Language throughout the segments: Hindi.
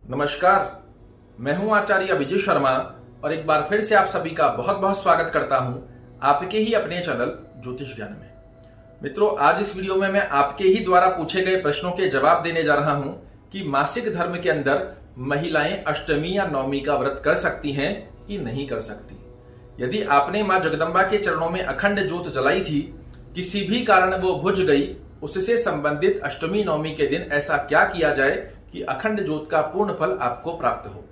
नमस्कार, मैं हूं आचार्य विजय शर्मा और एक बार फिर से आप सभी का बहुत बहुत स्वागत करता हूं आपके ही अपने चैनल ज्योतिष ज्ञान में। मित्रों, आज इस वीडियो में मैं आपके ही द्वारा पूछे गए प्रश्नों के जवाब देने जा रहा हूं कि मासिक धर्म के अंदर महिलाएं अष्टमी या नवमी का व्रत कर सकती हैं कि नहीं कर सकती। यदि आपने मां जगदम्बा के चरणों में अखंड ज्योत जलाई थी, किसी भी कारण वो बुझ गई, उससे संबंधित अष्टमी नवमी के दिन ऐसा क्या किया जाए कि अखंड ज्योत का पूर्ण फल आपको प्राप्त हो।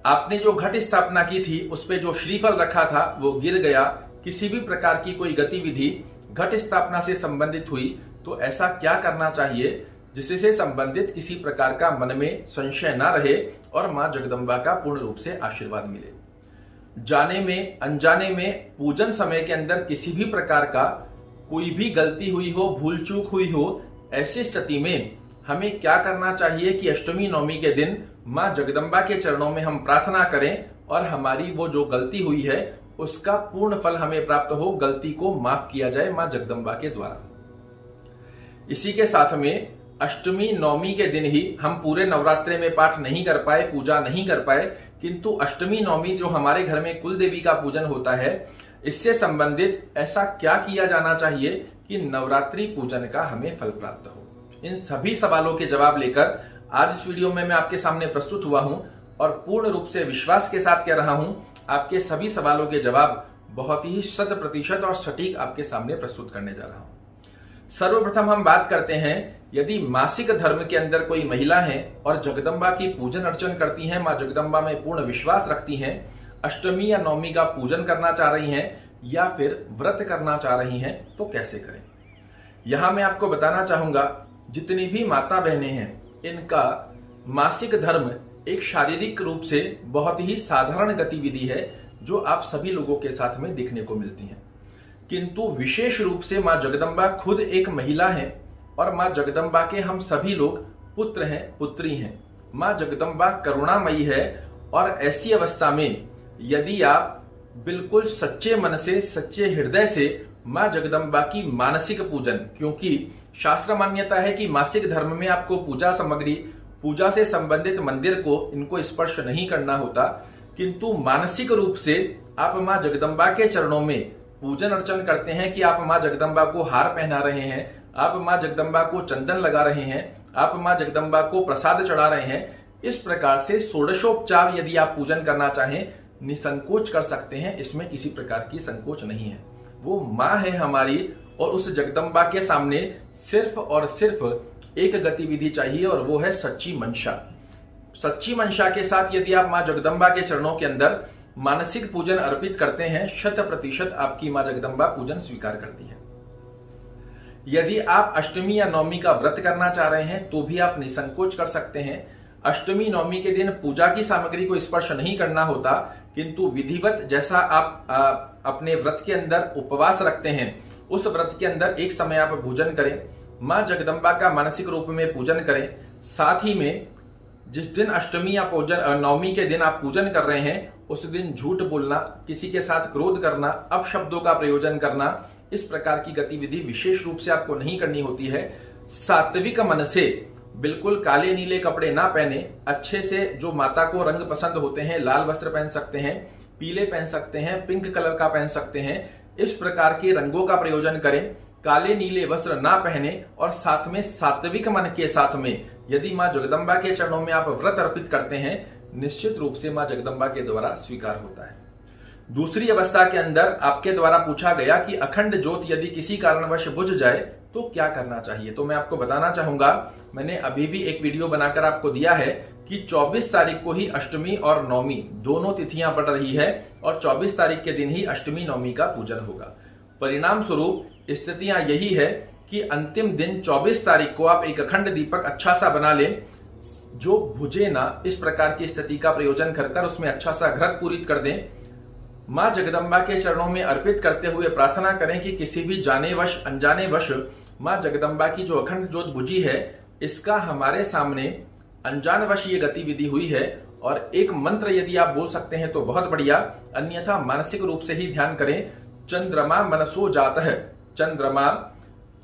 आपने जो घट स्थापना की थी उस पे जो श्रीफल रखा था वो गिर गया, किसी भी प्रकार की कोई गतिविधि घट स्थापना से संबंधित हुई तो ऐसा क्या करना चाहिए जिससे संबंधित किसी प्रकार का मन में संशय ना रहे और मां जगदम्बा का पूर्ण रूप से आशीर्वाद मिले। जाने में अनजाने में पूजन समय के अंदर किसी भी प्रकार का कोई भी गलती हुई हो, भूल चूक हुई हो, ऐसी स्थिति में हमें क्या करना चाहिए कि अष्टमी नवमी के दिन मां जगदम्बा के चरणों में हम प्रार्थना करें और हमारी वो जो गलती हुई है उसका पूर्ण फल हमें प्राप्त हो, गलती को माफ किया जाए मां जगदम्बा के द्वारा। इसी के साथ में अष्टमी नवमी के दिन ही हम पूरे नवरात्रे में पाठ नहीं कर पाए, पूजा नहीं कर पाए, किंतु अष्टमी नवमी जो हमारे घर में कुल देवी का पूजन होता है, इससे संबंधित ऐसा क्या किया जाना चाहिए कि नवरात्रि पूजन का हमें फल प्राप्त हो। इन सभी सवालों के जवाब लेकर आज इस वीडियो में मैं आपके सामने प्रस्तुत हुआ हूं और पूर्ण रूप से विश्वास के साथ कह रहा हूं, आपके सभी सवालों के जवाब बहुत ही 100% और सटीक आपके सामने प्रस्तुत करने जा रहा हूं। सर्वप्रथम हम बात करते हैं, यदि मासिक धर्म के अंदर कोई महिला है और जगदम्बा की पूजन अर्चन करती हैं, मां जगदम्बा में पूर्ण विश्वास रखती हैं, अष्टमी या नवमी का पूजन करना चाह रही हैं या फिर व्रत करना चाह रही हैं, तो कैसे करें। यहां मैं आपको बताना चाहूंगा, जितनी भी माता बहनें हैं इनका मासिक धर्म एक शारीरिक रूप से बहुत ही साधारण गतिविधि है जो आप सभी लोगों के साथ में देखने को मिलती है, किंतु विशेष रूप से मां जगदम्बा खुद एक महिला है और मां जगदम्बा के हम सभी लोग पुत्र हैं, पुत्री हैं। मां जगदम्बा करुणामयी है और ऐसी अवस्था में यदि आप बिल्कुल सच्चे मन से, सच्चे हृदय से मां जगदम्बा की मानसिक पूजन, क्योंकि शास्त्र मान्यता है कि मासिक धर्म में आपको पूजा सामग्री, पूजा से संबंधित मंदिर को इनको स्पर्श नहीं करना होता, किंतु मानसिक रूप से आप मां जगदम्बा के चरणों में पूजन अर्चन करते हैं कि आप मां जगदम्बा को हार पहना रहे हैं, आप मां जगदम्बा को चंदन लगा रहे हैं, आप मां जगदम्बा को प्रसाद चढ़ा रहे हैं। इस प्रकार से षोडशोपचार यदि आप पूजन करना चाहें निसंकोच कर सकते हैं, इसमें किसी प्रकार की संकोच नहीं है। वो मां है हमारी और उस जगदम्बा के सामने सिर्फ और सिर्फ एक गतिविधि चाहिए और वो है सच्ची मंशा। सच्ची मंशा के साथ यदि आप मां जगदम्बा के चरणों के अंदर मानसिक पूजन अर्पित करते हैं, 100% आपकी मां जगदम्बा पूजन स्वीकार करती है। यदि आप अष्टमी या नवमी का व्रत करना चाह रहे हैं तो भी आप निसंकोच कर सकते हैं। अष्टमी नवमी के दिन पूजा की सामग्री को स्पर्श नहीं करना होता, किंतु विधिवत जैसा आप अपने व्रत के अंदर उपवास रखते हैं, उस व्रत के अंदर एक समय आप भोजन करें, मां जगदम्बा का मानसिक रूप में पूजन करें। साथ ही में जिस दिन अष्टमी या नवमी के दिन आप पूजन कर रहे हैं उस दिन झूठ बोलना, किसी के साथ क्रोध करना, अपशब्दों का प्रयोजन करना, इस प्रकार की गतिविधि विशेष रूप से आपको नहीं करनी होती है। सात्विक मन से बिल्कुल काले नीले कपड़े ना पहने, अच्छे से जो माता को रंग पसंद होते हैं, लाल वस्त्र पहन सकते हैं, पीले पहन सकते हैं, पिंक कलर का पहन सकते हैं, इस प्रकार के रंगों का प्रयोजन करें। काले नीले वस्त्र ना पहने और साथ में सात्विक मन के साथ में यदि मां जगदम्बा के चरणों में आप व्रत अर्पित करते हैं, निश्चित रूप से मां जगदम्बा के द्वारा स्वीकार होता है। दूसरी अवस्था के अंदर आपके द्वारा पूछा गया कि अखंड ज्योत यदि किसी कारणवश बुझ जाए तो क्या करना चाहिए, तो मैं आपको बताना चाहूंगा, मैंने अभी भी एक वीडियो बनाकर आपको दिया है कि 24 तारीख को ही अष्टमी और नवमी दोनों तिथियां पड़ रही है और 24 तारीख के दिन ही अष्टमी नवमी का पूजन होगा। परिणाम स्वरूप स्थितियां यही है कि अंतिम दिन 24 तारीख को आप एक अखंड दीपक अच्छा सा बना लें जो बुझे ना, इस प्रकार की स्थिति का प्रयोजन कर उसमें अच्छा सा घृत पूरित कर दें। मां जगदम्बा के चरणों में अर्पित करते हुए प्रार्थना करें कि किसी भी जानेवश अनजानेवश मां जगदम्बा की जो अखंड ज्योत बुझी है इसका हमारे सामने अनजानवश ये गतिविधि हुई है, और एक मंत्र यदि आप बोल सकते हैं तो बहुत बढ़िया, अन्यथा मानसिक रूप से ही ध्यान करें। चंद्रमा मनसो जात है, चंद्रमा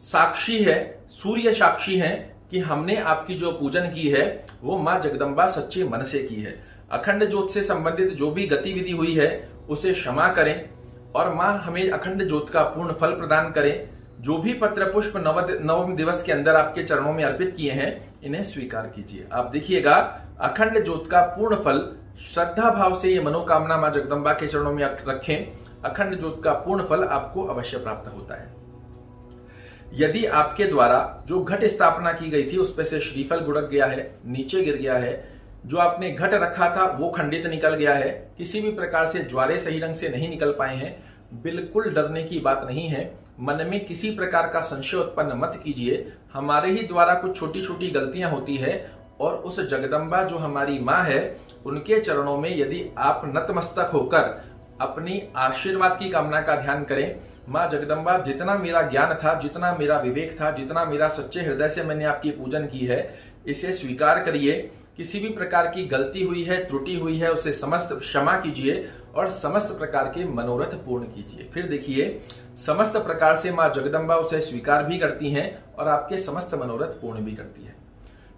साक्षी है, सूर्य साक्षी है कि हमने आपकी जो पूजन की है वो माँ जगदम्बा सच्चे मन से की है। अखंड ज्योत से संबंधित जो भी गतिविधि हुई है उसे क्षमा करें और माँ हमें अखंड ज्योत का पूर्ण फल प्रदान करें। जो भी पत्र पुष्प नवम दिवस के अंदर आपके चरणों में अर्पित किए हैं इन्हें स्वीकार कीजिए। आप देखिएगा अखंड ज्योत का पूर्ण फल श्रद्धा भाव से ये मनोकामना माँ जगदम्बा के चरणों में रखें, अखंड ज्योत का पूर्ण फल आपको अवश्य प्राप्त होता है। यदि आपके द्वारा जो घट स्थापना की गई थी उस पे से श्रीफल गुड़क गया है, नीचे गिर गया है, जो आपने घट रखा था वो खंडित निकल गया है, किसी भी प्रकार से ज्वारे सही ढंग से नहीं निकल पाए हैं, बिल्कुल डरने की बात नहीं है। मन में किसी प्रकार का संशय उत्पन्न मत कीजिए। हमारे ही द्वारा कुछ छोटी छोटी गलतियां होती है और उस जगदम्बा जो हमारी माँ है उनके चरणों में यदि आप नतमस्तक होकर अपनी आशीर्वाद की कामना का ध्यान करें, माँ जगदम्बा जितना मेरा ज्ञान था, जितना मेरा विवेक था, जितना मेरा सच्चे हृदय से मैंने आपकी पूजन की है इसे स्वीकार करिए। किसी भी प्रकार की गलती हुई है, त्रुटि हुई है, उसे समस्त क्षमा कीजिए और समस्त प्रकार के मनोरथ पूर्ण कीजिए। फिर देखिए समस्त प्रकार से माँ जगदम्बा उसे स्वीकार भी करती हैं और आपके समस्त मनोरथ पूर्ण भी करती है।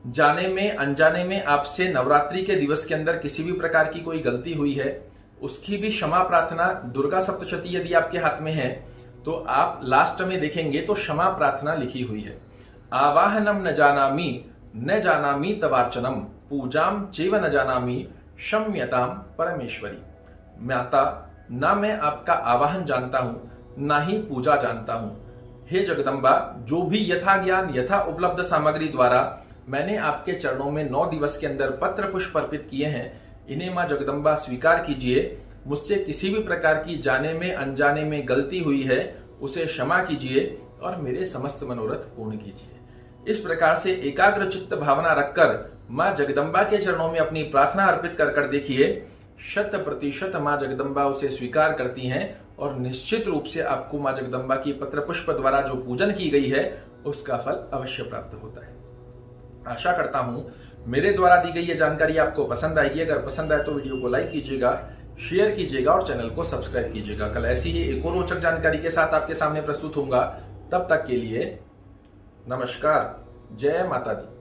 जाने में अनजाने में आपसे नवरात्रि के दिवस के अंदर किसी भी प्रकार की कोई गलती हुई है उसकी भी क्षमा प्रार्थना, दुर्गा सप्तशती यदि आपके हाथ में है तो आप लास्ट में देखेंगे तो क्षमा प्रार्थना लिखी हुई है। आवाहनम न जानामी तवार्चनम पूजाम चैव न जानामी क्षम्यताम परमेश्वरी। माता, ना मैं आपका आवाहन जानता हूं ना ही पूजा जानता हूं। हे जगदम्बा, जो भी यथा ज्ञान यथा उपलब्ध सामग्री द्वारा मैंने आपके चरणों में 9 दिवस के अंदर पत्र पुष्प अर्पित किए हैं इन्हें माँ जगदम्बा स्वीकार कीजिए। मुझसे किसी भी प्रकार की जाने में अनजाने में गलती हुई है उसे क्षमा कीजिए और मेरे समस्त मनोरथ पूर्ण कीजिए। इस प्रकार से एकाग्र चित्त भावना रखकर माँ जगदम्बा के चरणों में अपनी प्रार्थना अर्पित कर देखिए, 100% माँ जगदम्बा उसे स्वीकार करती हैं और निश्चित रूप से आपको माँ जगदम्बा की पत्र पुष्प द्वारा जो पूजन की गई है उसका फल अवश्य प्राप्त होता है। आशा करता हूं मेरे द्वारा दी गई ये जानकारी आपको पसंद आएगी। अगर पसंद आए तो वीडियो को लाइक कीजिएगा, शेयर कीजिएगा और चैनल को सब्सक्राइब कीजिएगा। कल ऐसी ही एक और रोचक जानकारी के साथ आपके सामने प्रस्तुत होऊंगा। तब तक के लिए नमस्कार, जय माता दी।